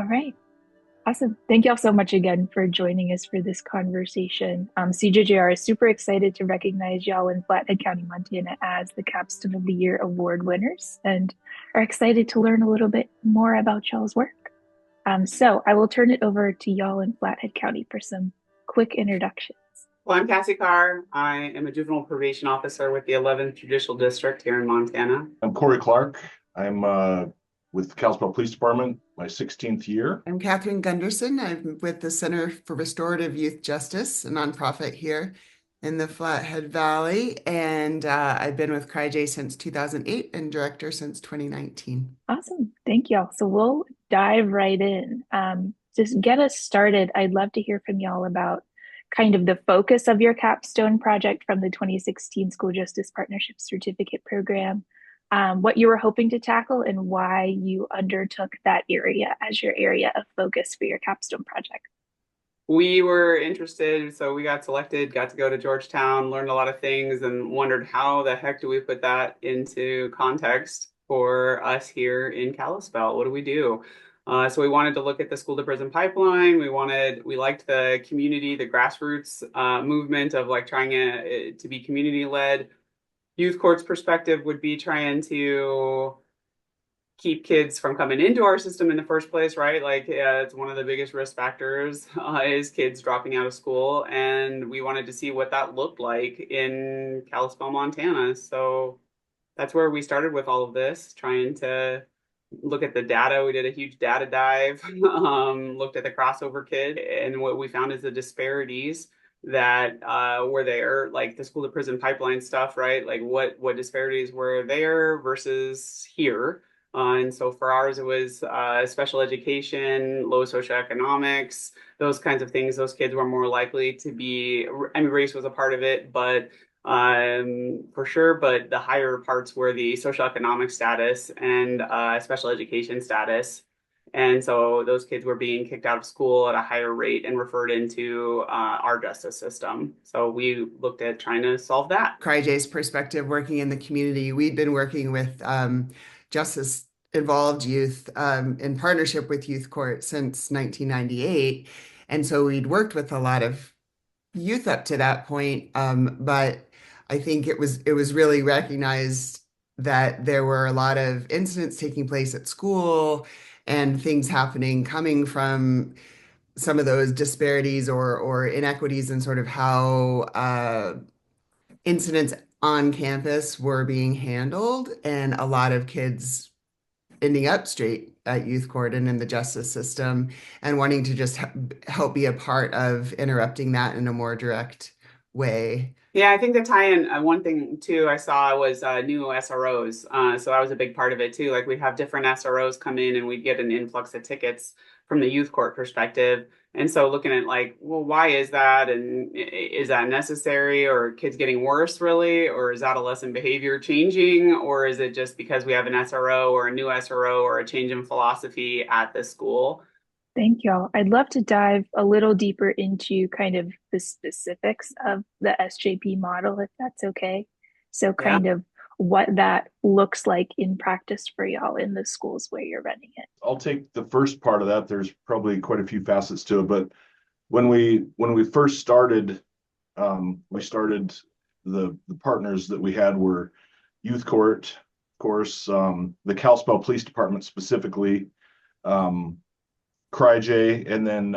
All right. Awesome. Thank you all so much again for joining us for this conversation. CJJR is super excited to recognize y'all in Flathead County, Montana as the Capstone of the Year award winners and are excited to learn a little bit more about y'all's work. So I will turn it over to y'all in Flathead County for some quick introductions. Well, I'm Cassie Carr. I am a juvenile probation officer with the 11th Judicial District here in Montana. I'm Corey Clark. I'm with Kalispell Police Department, my 16th year. I'm Catherine Gunderson. I'm with the Center for Restorative Youth Justice, a nonprofit here in the Flathead Valley. And I've been with CRYJ since 2008 and director since 2019. Awesome. Thank y'all. So we'll dive right in. Just get us started. I'd love to hear from y'all about kind of the focus of your Capstone project from the 2016 School Justice Partnership Certificate Program, what you were hoping to tackle, and why you undertook that area as your area of focus for your Capstone project. We were interested, so we got selected, got to go to Georgetown, learned a lot of things, and wondered how the heck do we put that into context for us here in Kalispell? What do we do? So we wanted to look at the school to prison pipeline. We liked the community, the grassroots movement of like trying to be community led. Youth court's perspective would be trying to keep kids from coming into our system in the first place, right? Like it's one of the biggest risk factors is kids dropping out of school. And we wanted to see what that looked like in Kalispell, Montana. So that's where we started with all of this, trying to look at the data. We did a huge data dive, looked at the crossover kid, and what we found is the disparities that were there, like the school to prison pipeline stuff, right? Like what disparities were there versus here. And so for ours, it was special education, low socioeconomics, those kinds of things. Those kids were more likely to be, I mean, race was a part of it, but for sure. But the higher parts were the socioeconomic status and special education status. And so those kids were being kicked out of school at a higher rate and referred into our justice system. So we looked at trying to solve that. CRYJ's perspective, working in the community, we'd been working with justice involved youth in partnership with youth court since 1998. And so we'd worked with a lot of youth up to that point. But I think it was really recognized that there were a lot of incidents taking place at school and things happening coming from some of those disparities or inequities in sort of how incidents on campus were being handled, and a lot of kids ending up straight at youth court and in the justice system, and wanting to just help be a part of interrupting that in a more direct way. Yeah, I think the tie-in, one thing too I saw was new SROs. So that was a big part of it too. Like we'd have different SROs come in and we'd get an influx of tickets from the youth court perspective. And so looking at like, well, why is that? And is that necessary? Or are kids getting worse really? Or is adolescent behavior changing? Or is it just because we have an SRO or a new SRO or a change in philosophy at the school? Thank y'all. I'd love to dive a little deeper into kind of the specifics of the SJP model, if that's okay. So Yeah. kind of what that looks like in practice for y'all in the schools where you're running it. I'll take the first part of that. There's probably quite a few facets to it, but when we first started, the partners that we had were youth court, of course, the Kalispell Police Department specifically, CRYJ, and then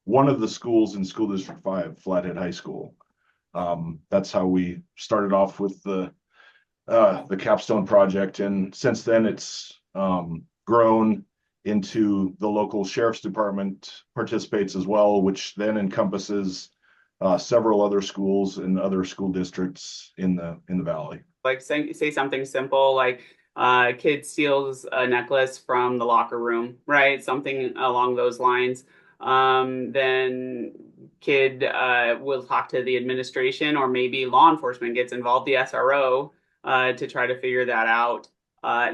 one of the schools in School District 5, Flathead High School. That's how we started off with the Capstone Project, and since then it's grown into the local sheriff's department participates as well, which then encompasses several other schools and other school districts in the valley. Like say something simple like kid steals a necklace from the locker room, right? Something along those lines. Then kid will talk to the administration, or maybe law enforcement gets involved, the SRO, to try to figure that out.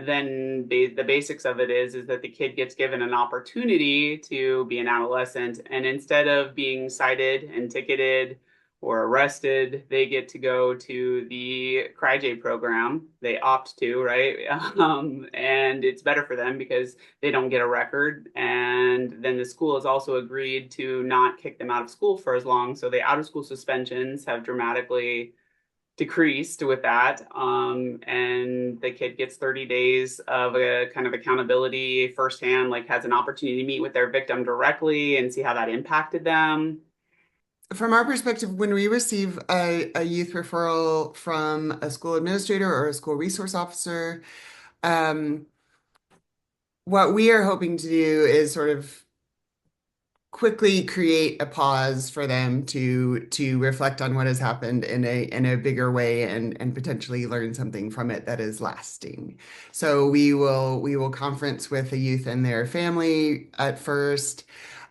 Then the basics of it is that the kid gets given an opportunity to be an adolescent, and instead of being cited and ticketed or arrested, they get to go to the CRYJ program. They opt to, right? And it's better for them because they don't get a record. And then the school has also agreed to not kick them out of school for as long. So the out of school suspensions have dramatically decreased with that. And the kid gets 30 days of a kind of accountability firsthand, like has an opportunity to meet with their victim directly and see how that impacted them. From our perspective, when we receive a youth referral from a school administrator or a school resource officer, um, what we are hoping to do is sort of quickly create a pause for them to reflect on what has happened in a bigger way and potentially learn something from it that is lasting. So we will conference with the youth and their family at first,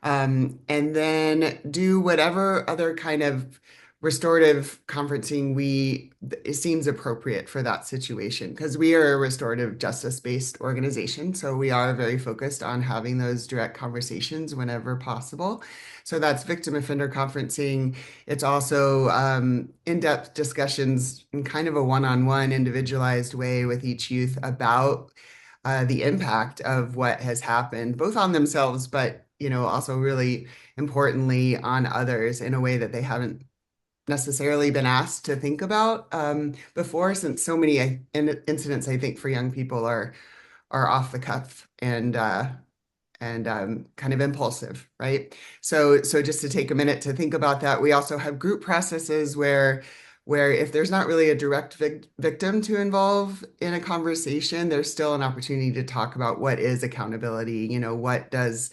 and then do whatever other kind of restorative conferencing it seems appropriate for that situation, because we are a restorative justice based organization, so we are very focused on having those direct conversations whenever possible. So that's victim offender conferencing. It's also in-depth discussions in kind of a one-on-one individualized way with each youth about the impact of what has happened, both on themselves, but also really importantly on others in a way that they haven't necessarily been asked to think about before, since so many incidents, I think, for young people are off the cuff and kind of impulsive, right? So just to take a minute to think about that, we also have group processes where if there's not really a direct victim to involve in a conversation, there's still an opportunity to talk about what is accountability. What does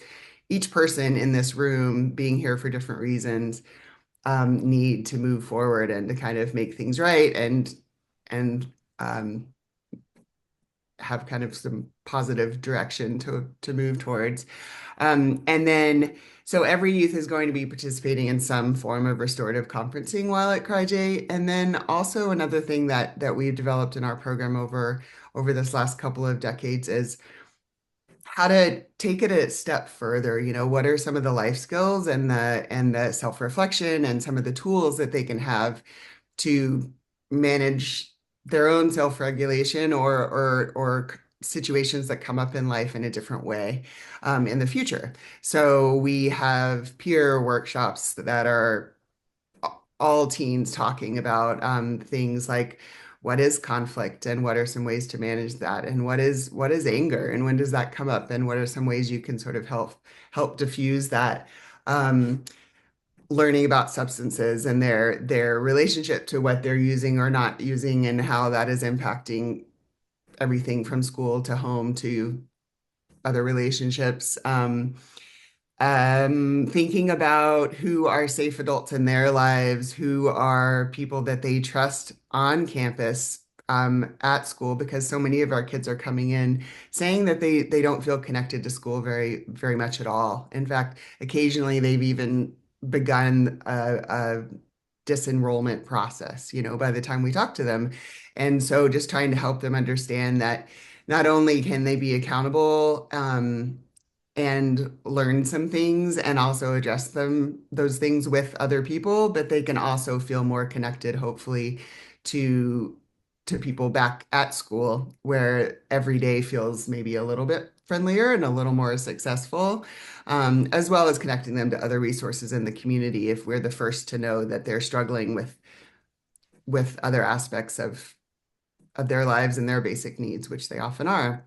each person in this room, being here for different reasons, need to move forward and to kind of make things right and have kind of some positive direction to move towards. And then, so every youth is going to be participating in some form of restorative conferencing while at CRYJ. And then also another thing that we've developed in our program over this last couple of decades is how to take it a step further. What are some of the life skills and the self-reflection and some of the tools that they can have to manage their own self-regulation or situations that come up in life in a different way in the future. So we have peer workshops that are all teens talking about things like what is conflict and what are some ways to manage that, and what is anger and when does that come up, and what are some ways you can sort of help diffuse that. Learning about substances and their relationship to what they're using or not using, and how that is impacting everything from school to home to other relationships. Thinking about who are safe adults in their lives, who are people that they trust on campus, at school, because so many of our kids are coming in saying that they don't feel connected to school very, very much at all. In fact, occasionally they've even begun a disenrollment process, by the time we talk to them. And so just trying to help them understand that not only can they be accountable, and learn some things and also address those things with other people, but they can also feel more connected, hopefully, to people back at school, where every day feels maybe a little bit friendlier and a little more successful, as well as connecting them to other resources in the community if we're the first to know that they're struggling with other aspects of their lives and their basic needs, which they often are.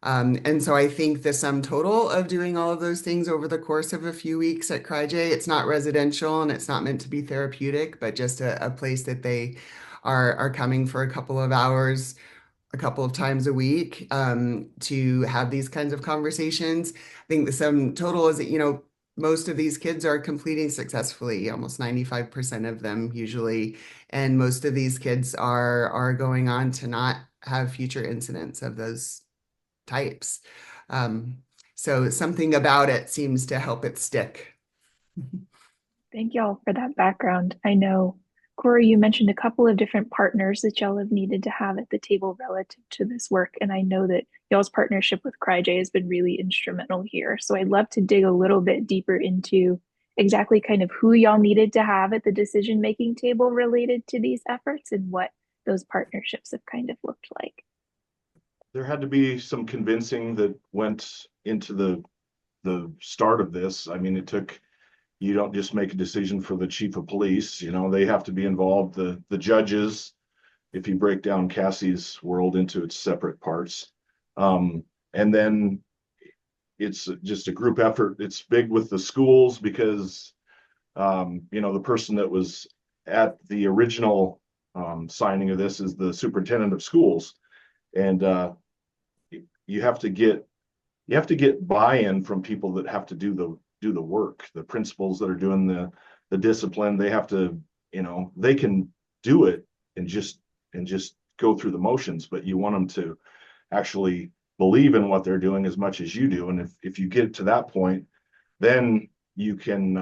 And so I think the sum total of doing all of those things over the course of a few weeks at CRYJ, it's not residential and it's not meant to be therapeutic, but just a place that they are coming for a couple of hours, a couple of times a week, to have these kinds of conversations. I think the sum total is that, most of these kids are completing successfully, almost 95% of them usually. And most of these kids are going on to not have future incidents of those types. So something about it seems to help it stick. Thank y'all for that background. I know, Corey, you mentioned a couple of different partners that y'all have needed to have at the table relative to this work. And I know that y'all's partnership with CRYJ has been really instrumental here. So I'd love to dig a little bit deeper into exactly kind of who y'all needed to have at the decision-making table related to these efforts and what those partnerships have kind of looked like? There had to be some convincing that went into the start of this. I mean, you don't just make a decision for the chief of police, they have to be involved, the judges, if you break down Cassie's world into its separate parts. And then it's just a group effort. It's big with the schools because, the person that was at the original signing of this is the superintendent of schools. And you have to get buy-in from people that have to do the work, the principals that are doing the discipline. They have to, they can do it and just go through the motions, but you want them to actually believe in what they're doing as much as you do. And if you get to that point, then you can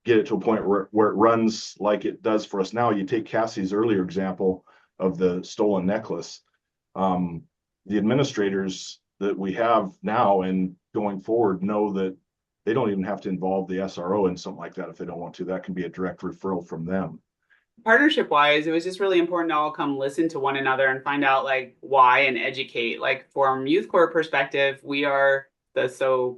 get it to a point where it runs like it does for us now. You take Cassie's earlier example of the stolen necklace. The administrators that we have now and going forward know that they don't even have to involve the SRO in something like that if they don't want to. That can be a direct referral from them. Partnership wise, it was just really important to all come listen to one another and find out like why and educate. Like from youth court perspective, we are the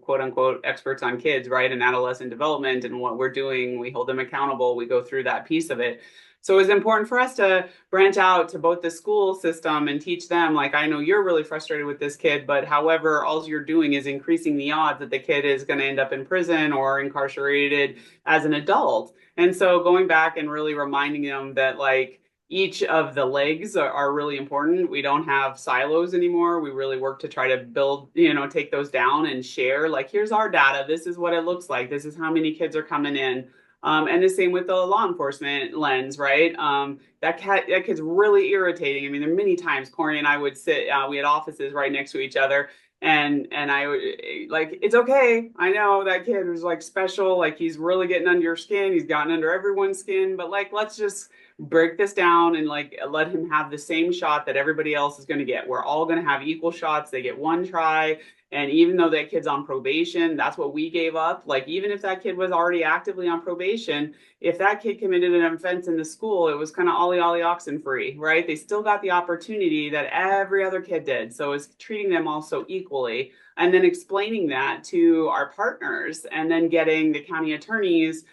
quote unquote experts on kids, right? And adolescent development and what we're doing. We hold them accountable. We go through that piece of it. So it was important for us to branch out to both the school system and teach them, like, I know you're really frustrated with this kid, but however, all you're doing is increasing the odds that the kid is going to end up in prison or incarcerated as an adult. And so going back and really reminding them that like each of the legs are really important. We don't have silos anymore. We really work to try to build, take those down and share, like, here's our data. This is what it looks like. This is how many kids are coming in. And the same with the law enforcement lens, right? That kid's really irritating. I mean, there are many times Corey and I would sit, we had offices right next to each other. And I would like, it's okay. I know that kid was like special. Like he's really getting under your skin. He's gotten under everyone's skin, but like, let's just break this down and like, let him have the same shot that everybody else is going to get. We're all going to have equal shots. They get one try. And even though that kid's on probation, that's what we gave up. Like, even if that kid was already actively on probation, if that kid committed an offense in the school, it was kind of ollie oxen free, right? They still got the opportunity that every other kid did. So it's treating them also equally. And then explaining that to our partners and then getting the county attorneys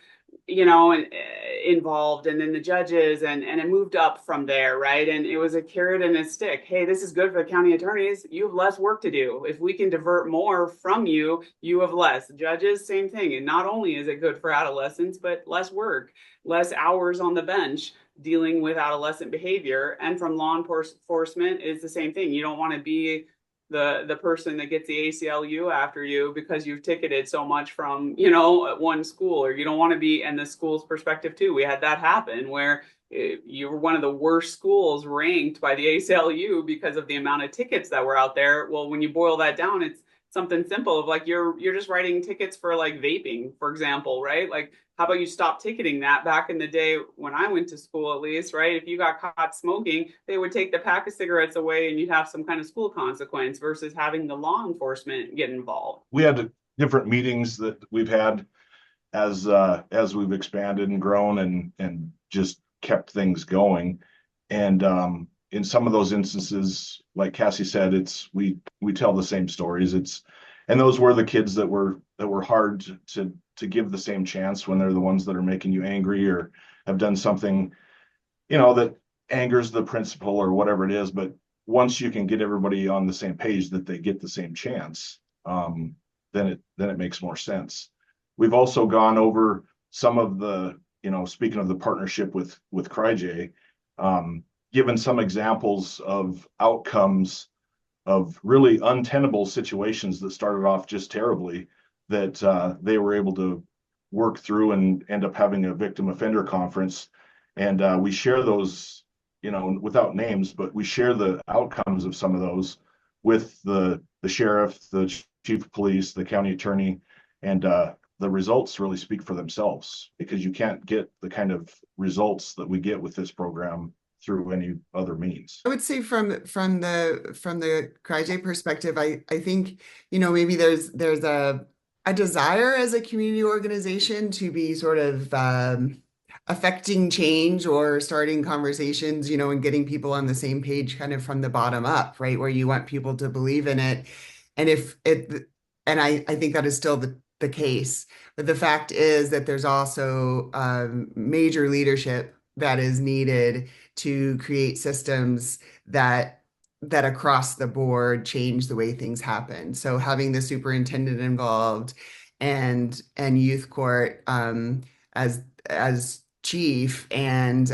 involved, and then the judges, and it moved up from there, right? And it was a carrot and a stick. Hey, this is good for the county attorneys. You have less work to do. If we can divert more from you, you have less. Judges, same thing. And not only is it good for adolescents, but less work, less hours on the bench dealing with adolescent behavior. And from law enforcement is the same thing. You don't want to be the person that gets the ACLU after you because you've ticketed so much from, one school, or you don't want to be, and the school's perspective too. We had that happen where you were one of the worst schools ranked by the ACLU because of the amount of tickets that were out there. Well, when you boil that down, it's something simple of like, you're just writing tickets for like vaping, for example, right? Like, how about you stop ticketing that? Back in the day when I went to school, at least, right? If you got caught smoking, they would take the pack of cigarettes away and you'd have some kind of school consequence versus having the law enforcement get involved. We had different meetings that we've had as we've expanded and grown and just kept things going. And in some of those instances, like Cassie said, we tell the same stories. And those were the kids that were hard to give the same chance when they're the ones that are making you angry or have done something, that angers the principal or whatever it is. But once you can get everybody on the same page that they get the same chance, then it makes more sense. We've also gone over some of the, speaking of the partnership with CRYJ, given some examples of outcomes of really untenable situations that started off just terribly, that they were able to work through and end up having a victim offender conference. And we share those, without names, but we share the outcomes of some of those with the sheriff, the chief of police, the county attorney, and the results really speak for themselves, because you can't get the kind of results that we get with this program through any other means. I would say from the CRYJ perspective, I think, maybe there's a a desire as a community organization to be sort of affecting change or starting conversations, and getting people on the same page kind of from the bottom up, right? Where you want people to believe in it. And if it, and I think that is still the case. But the fact is that there's also major leadership that is needed to create systems that across the board change the way things happen. So having the superintendent involved and youth court as chief and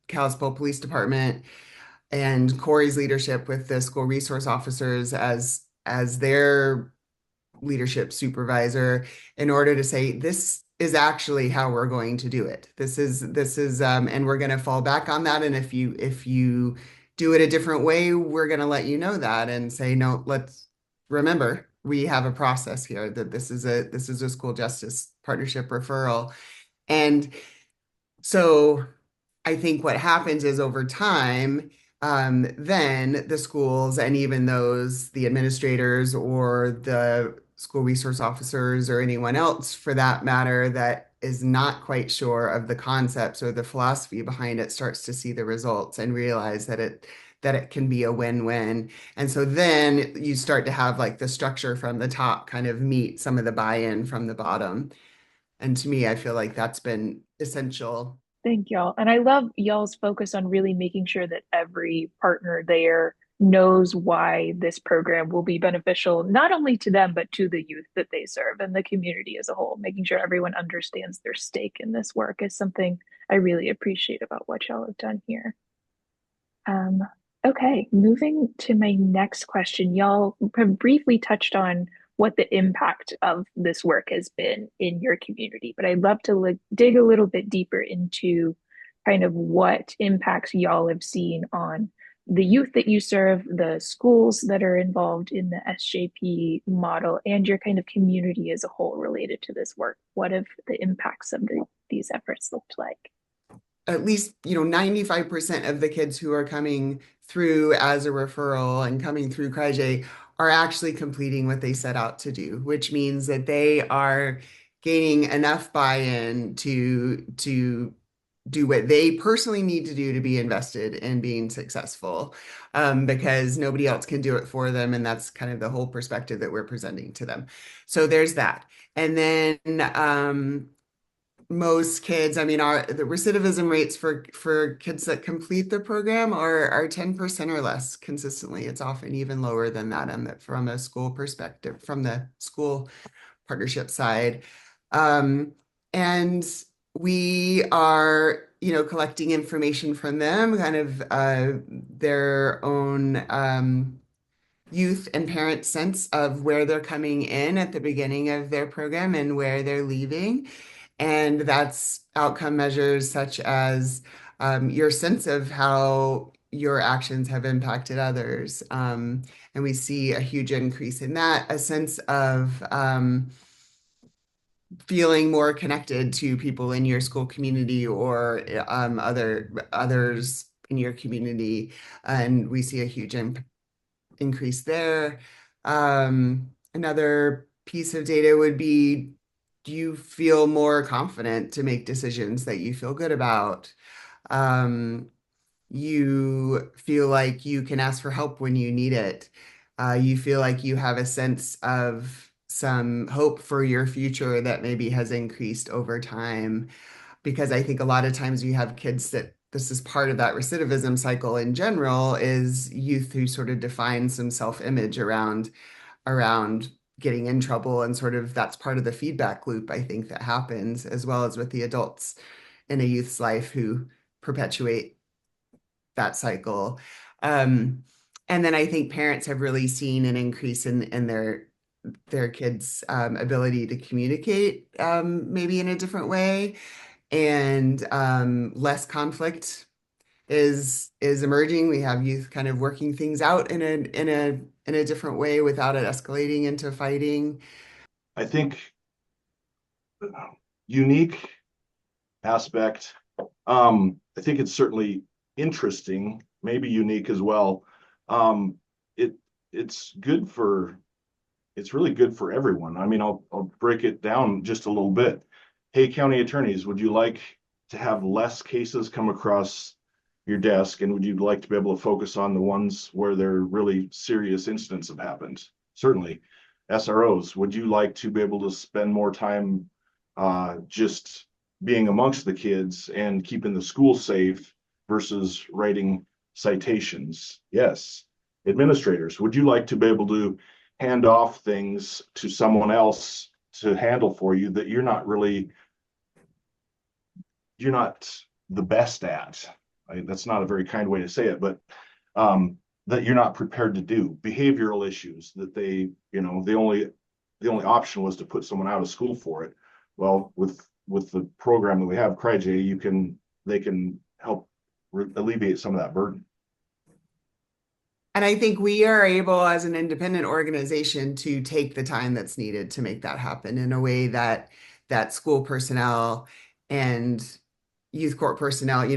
Kalispell Police Department and Corey's leadership with the school resource officers as their leadership supervisor in order to say this is actually how we're going to do it. This is and we're going to fall back on that. And if you do it a different way, we're going to let you know that and say, no, let's remember we have a process here that this is a school justice partnership referral. And so I think what happens is over time, then the schools and even the administrators or the school resource officers or anyone else for that matter that is not quite sure of the concepts or the philosophy behind it starts to see the results and realize that it can be a win-win. And so then you start to have like the structure from the top kind of meet some of the buy-in from the bottom. And to me, I feel like that's been essential. Thank y'all. And I love y'all's focus on really making sure that every partner there knows why this program will be beneficial, not only to them, but to the youth that they serve and the community as a whole. Making sure everyone understands their stake in this work is something I really appreciate about what y'all have done here. Um, okay, moving to my next question. Y'all have briefly touched on what the impact of this work has been in your community, but I'd love to dig a little bit deeper into kind of what impacts y'all have seen on the youth that you serve, the schools that are involved in the SJP model, and your kind of community as a whole related to this work. What have the impacts of these efforts looked like? At least 95% of the kids who are coming through as a referral and coming through CRYJ are actually completing what they set out to do, which means that they are gaining enough buy-in to do what they personally need to do to be invested in being successful, because nobody else can do it for them. And that's kind of the whole perspective that we're presenting to them. So there's that. And then most kids, I mean, the recidivism rates for kids that complete the program are 10% or less consistently. It's often even lower than that from a school perspective, from the school partnership side. And we are, collecting information from them, kind of their own youth and parent sense of where they're coming in at the beginning of their program and where they're leaving. And that's outcome measures such as your sense of how your actions have impacted others. And we see a huge increase in that, a sense of feeling more connected to people in your school community or others in your community. And we see a huge increase there. Another piece of data would be, do you feel more confident to make decisions that you feel good about? You feel like you can ask for help when you need it. You feel like you have a sense of some hope for your future that maybe has increased over time. Because I think a lot of times you have kids that this is part of that recidivism cycle in general, is youth who sort of define some self-image around getting in trouble, and sort of that's part of the feedback loop I think that happens, as well as with the adults in a youth's life who perpetuate that cycle. And then I think parents have really seen an increase in their kids' ability to communicate maybe in a different way, and less conflict is emerging. We have youth kind of working things out in a different way without it escalating into fighting. I think unique aspect. I think it's certainly interesting, maybe unique as well. It's good for it's really good for everyone. I mean, I'll break it down just a little bit. Hey, county attorneys, would you like to have less cases come across your desk, and would you like to be able to focus on the ones where there really serious incidents have happened? Certainly. SROs, would you like to be able to spend more time just being amongst the kids and keeping the school safe versus writing citations? Yes. Administrators, would you like to be able to hand off things to someone else to handle for you that you're not the best at? That's not a very kind way to say it, but that you're not prepared to do. Behavioral issues that the only option was to put someone out of school for it. Well, with the program that we have, CRYJ, they can help alleviate some of that burden. And I think we are able, as an independent organization, to take the time that's needed to make that happen in a way that school personnel and youth court personnel,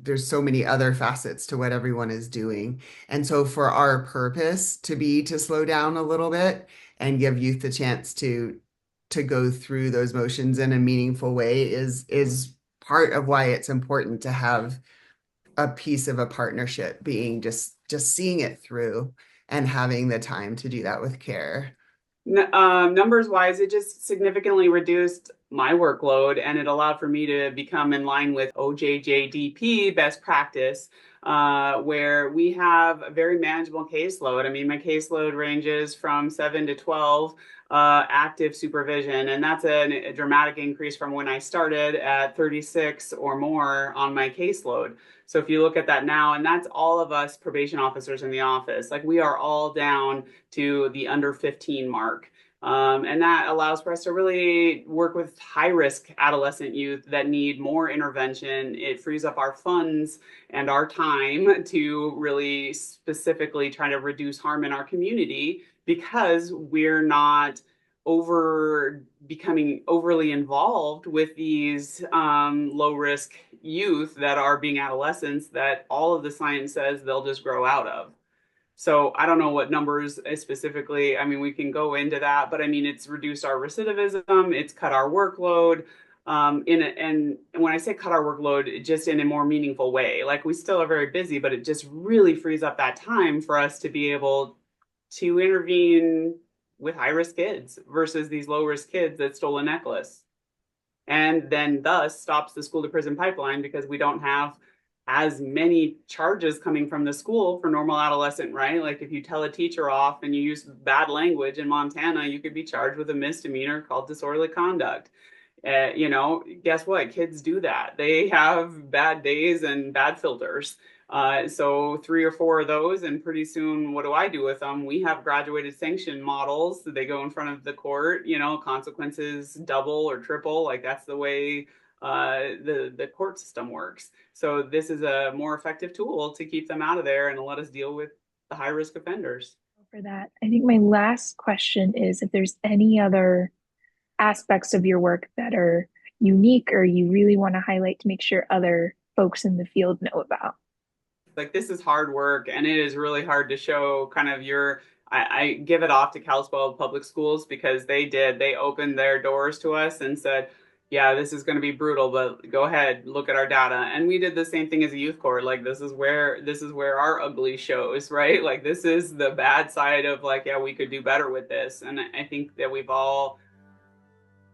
there's so many other facets to what everyone is doing. And so for our purpose to slow down a little bit and give youth the chance to go through those motions in a meaningful way is part of why it's important to have a piece of a partnership, being just seeing it through and having the time to do that with care. Numbers wise, it just significantly reduced my workload, and it allowed for me to become in line with OJJDP best practice, where we have a very manageable caseload. I mean, my caseload ranges from 7 to 12 active supervision, and that's a dramatic increase from when I started at 36 or more on my caseload. So if you look at that now, and that's all of us probation officers in the office, like we are all down to the under 15 mark. And that allows for us to really work with high-risk adolescent youth that need more intervention. It frees up our funds and our time to really specifically try to reduce harm in our community, because we're not becoming overly involved with these low-risk youth that are being adolescents that all of the science says they'll just grow out of. So I don't know what numbers specifically, I mean, we can go into that, but I mean, it's reduced our recidivism, it's cut our workload. And when I say cut our workload, just in a more meaningful way, like we still are very busy, but it just really frees up that time for us to be able to intervene with high-risk kids versus these low-risk kids that stole a necklace. And then thus stops the school to prison pipeline, because we don't have as many charges coming from the school for normal adolescent, right? Like if you tell a teacher off and you use bad language in Montana, you could be charged with a misdemeanor called disorderly conduct. Guess what? Kids do that. They have bad days and bad filters. So 3 or 4 of those, and pretty soon, what do I do with them? We have graduated sanction models. They go in front of the court, consequences double or triple. Like that's the way the court system works. So this is a more effective tool to keep them out of there and let us deal with the high risk offenders. For that, I think my last question is if there's any other aspects of your work that are unique or you really want to highlight to make sure other folks in the field know about. Like this is hard work, and it is really hard to show kind of I give it off to Kalispell Public Schools, because they opened their doors to us and said, yeah, this is going to be brutal, but go ahead, look at our data. And we did the same thing as a youth court. Like this is where our ugly shows, right? Like this is the bad side of like, yeah, we could do better with this. And I think that we've all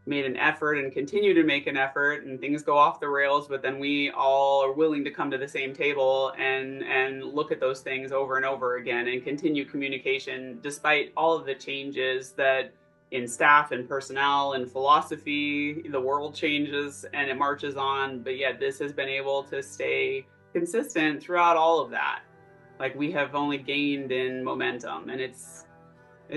made an effort and continue to make an effort, and things go off the rails, but then we all are willing to come to the same table and look at those things over and over again and continue communication despite all of the changes that in staff and personnel and philosophy. The world changes and it marches on, but yet this has been able to stay consistent throughout all of that. Like we have only gained in momentum, and it's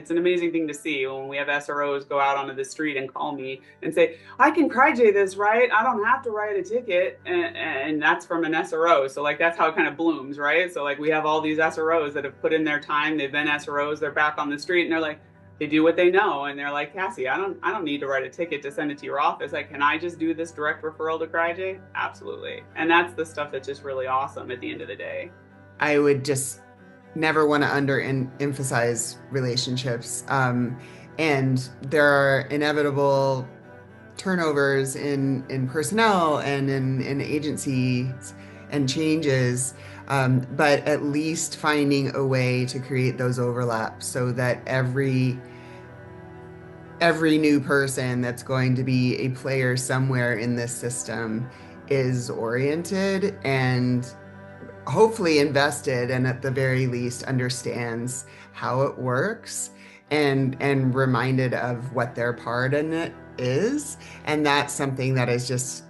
an amazing thing to see when we have SROs go out onto the street and call me and say, I can CRYJ this, right? I don't have to write a ticket. And that's from an SRO. So like, that's how it kind of blooms, right? So like we have all these SROs that have put in their time. They've been SROs. They're back on the street and they're like, they do what they know. And they're like, Cassie, I don't need to write a ticket to send it to your office. Like, can I just do this direct referral to CRYJ? Absolutely. And that's the stuff that's just really awesome at the end of the day. I would just never want to emphasize relationships. And there are inevitable turnovers in personnel and in agencies and changes, but at least finding a way to create those overlaps so that every new person that's going to be a player somewhere in this system is oriented and hopefully invested, and at the very least understands how it works and reminded of what their part in it is. And that's something that has just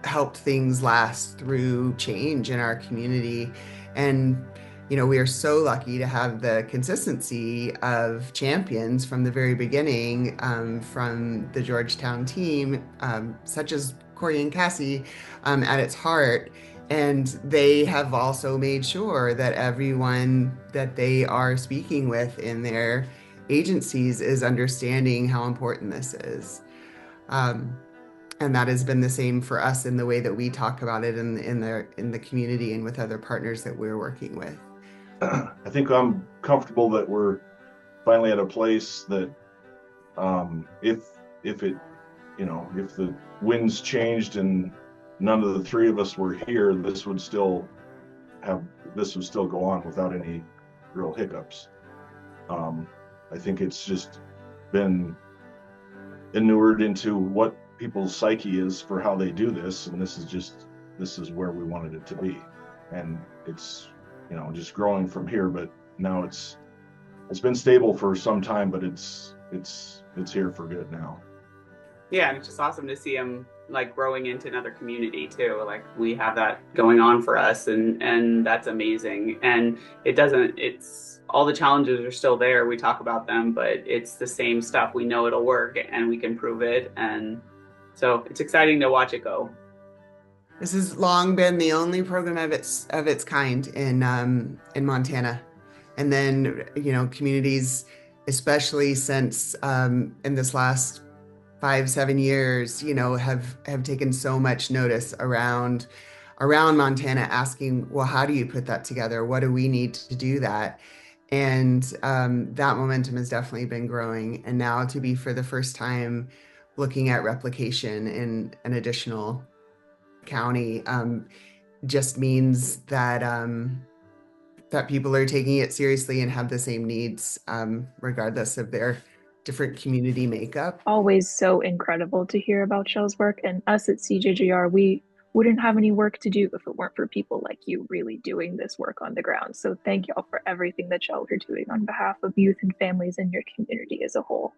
helped things last through change in our community. And we are so lucky to have the consistency of champions from the very beginning, from the Georgetown team, such as Corey and Cassie, at its heart. And they have also made sure that everyone that they are speaking with in their agencies is understanding how important this is. And that has been the same for us in the way that we talk about it in the community and with other partners that we're working with. I think I'm comfortable that we're finally at a place that if it, if the winds changed and none of the three of us were here, this would still go on without any real hiccups. I think it's just been inured into what people's psyche is for how they do this, and this is where we wanted it to be, and it's just growing from here. But now it's been stable for some time, but it's here for good now. Yeah, and it's just awesome to see them like growing into another community too. Like we have that going on for us, and that's amazing. And it's all the challenges are still there. We talk about them, but it's the same stuff. We know it'll work and we can prove it. And so it's exciting to watch it go. This has long been the only program of its kind in Montana. And then, communities, especially since in this last 5-7 years, have taken so much notice around Montana, asking, well, how do you put that together? What do we need to do that? And that momentum has definitely been growing. And now to be for the first time looking at replication in an additional county just means that that people are taking it seriously and have the same needs, regardless of their different community makeup. Always so incredible to hear about Shell's work, and us at CJJR, we wouldn't have any work to do if it weren't for people like you really doing this work on the ground. So thank y'all for everything that y'all are doing on behalf of youth and families in your community as a whole.